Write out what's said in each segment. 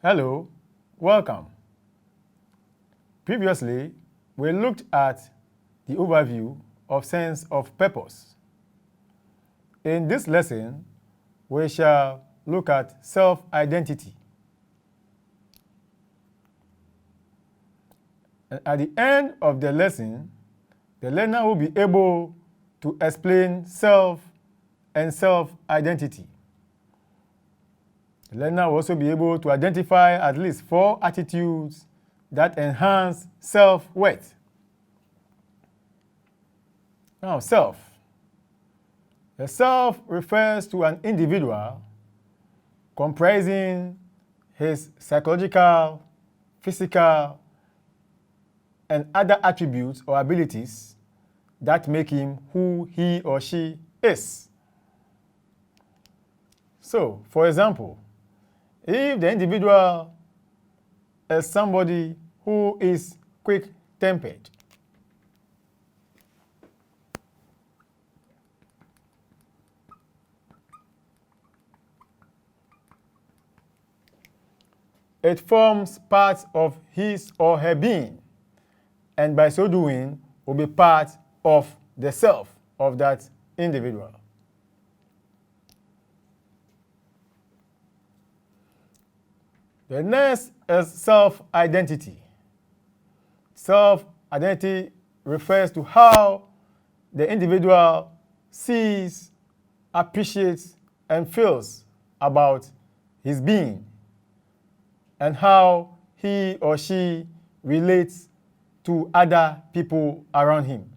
Hello, welcome. Previously, we looked at the overview of sense of purpose. In this lesson, we shall look at self-identity. And at the end of the lesson, the learner will be able to explain self and self-identity. The learner will also be able to identify at least 4 attitudes that enhance self-worth. Now, self. The self refers to an individual comprising his psychological, physical, and other attributes or abilities that make him who he or she is. So, for example, if the individual is somebody who is quick-tempered, it forms part of his or her being, and by so doing will be part of the self of that individual. The next is self-identity. Self-identity refers to how the individual sees, appreciates, and feels about his being, and how he or she relates to other people around him.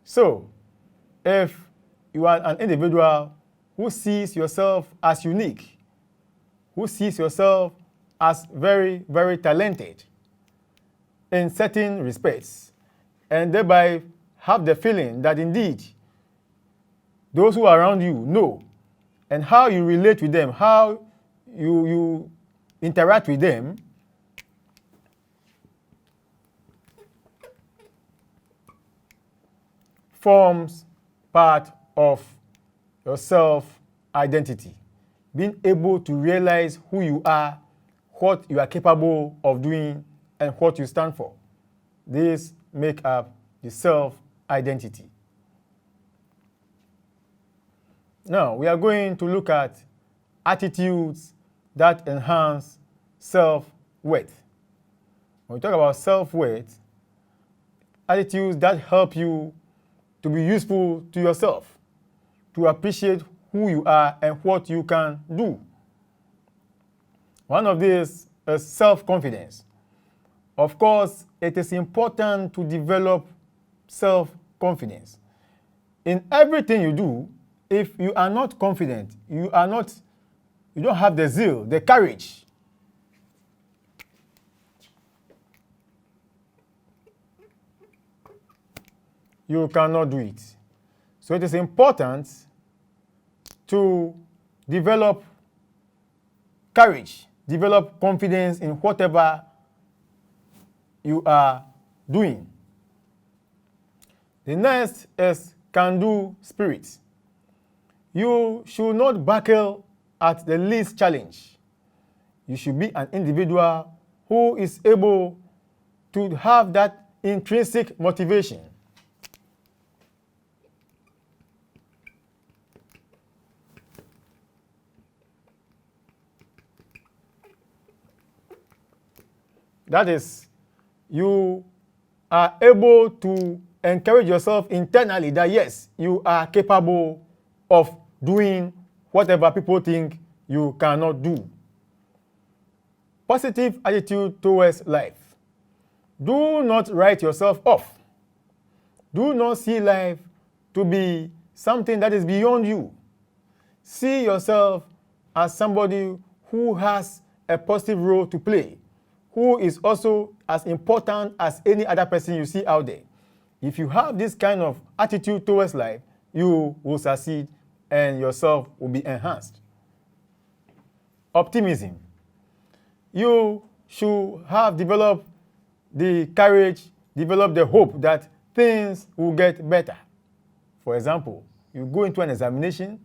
So, if you are an individual who sees yourself as unique, who sees yourself as very, very talented in certain respects, and thereby have the feeling that indeed those who are around you know, and how you relate with them, how you interact with them, forms part of your self-identity. Being able to realize who you are, what you are capable of doing, and what you stand for. These make up the self-identity. Now, we are going to look at attitudes that enhance self-worth. When we talk about self-worth, attitudes that help you to be useful to yourself, to appreciate who you are and what you can do. One of these is self-confidence. Of course, it is important to develop self-confidence. In everything you do, if you are not confident, you don't have the zeal, the courage, you cannot do it. So it is important to develop courage, develop confidence in whatever you are doing. The next is can-do spirit. You should not buckle at the least challenge. You should be an individual who is able to have that intrinsic motivation. That is, you are able to encourage yourself internally that yes, you are capable of doing whatever people think you cannot do. Positive attitude towards life. Do not write yourself off. Do not see life to be something that is beyond you. See yourself as somebody who has a positive role to play, who is also as important as any other person you see out there. If you have this kind of attitude towards life, you will succeed and yourself will be enhanced. Optimism. You should have developed the courage, developed the hope that things will get better. For example, you go into an examination,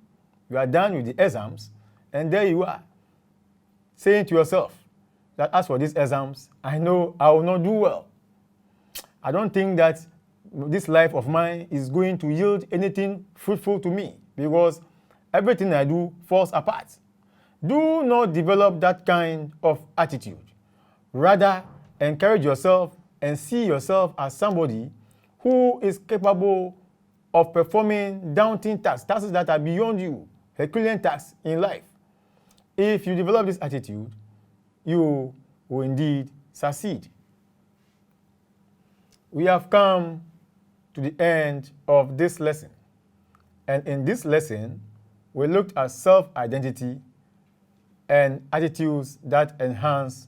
you are done with the exams, and there you are. saying to yourself that as for these exams, I know I will not do well. I don't think that this life of mine is going to yield anything fruitful to me because everything I do falls apart. Do not develop that kind of attitude. Rather, encourage yourself and see yourself as somebody who is capable of performing daunting tasks that are beyond you, Herculean tasks in life. If you develop this attitude, you will indeed succeed. We have come to the end of this lesson. And in this lesson, we looked at self-identity and attitudes that enhance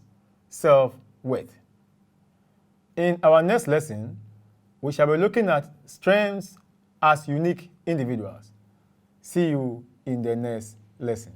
self-worth. In our next lesson, we shall be looking at strengths as unique individuals. See you in the next lesson.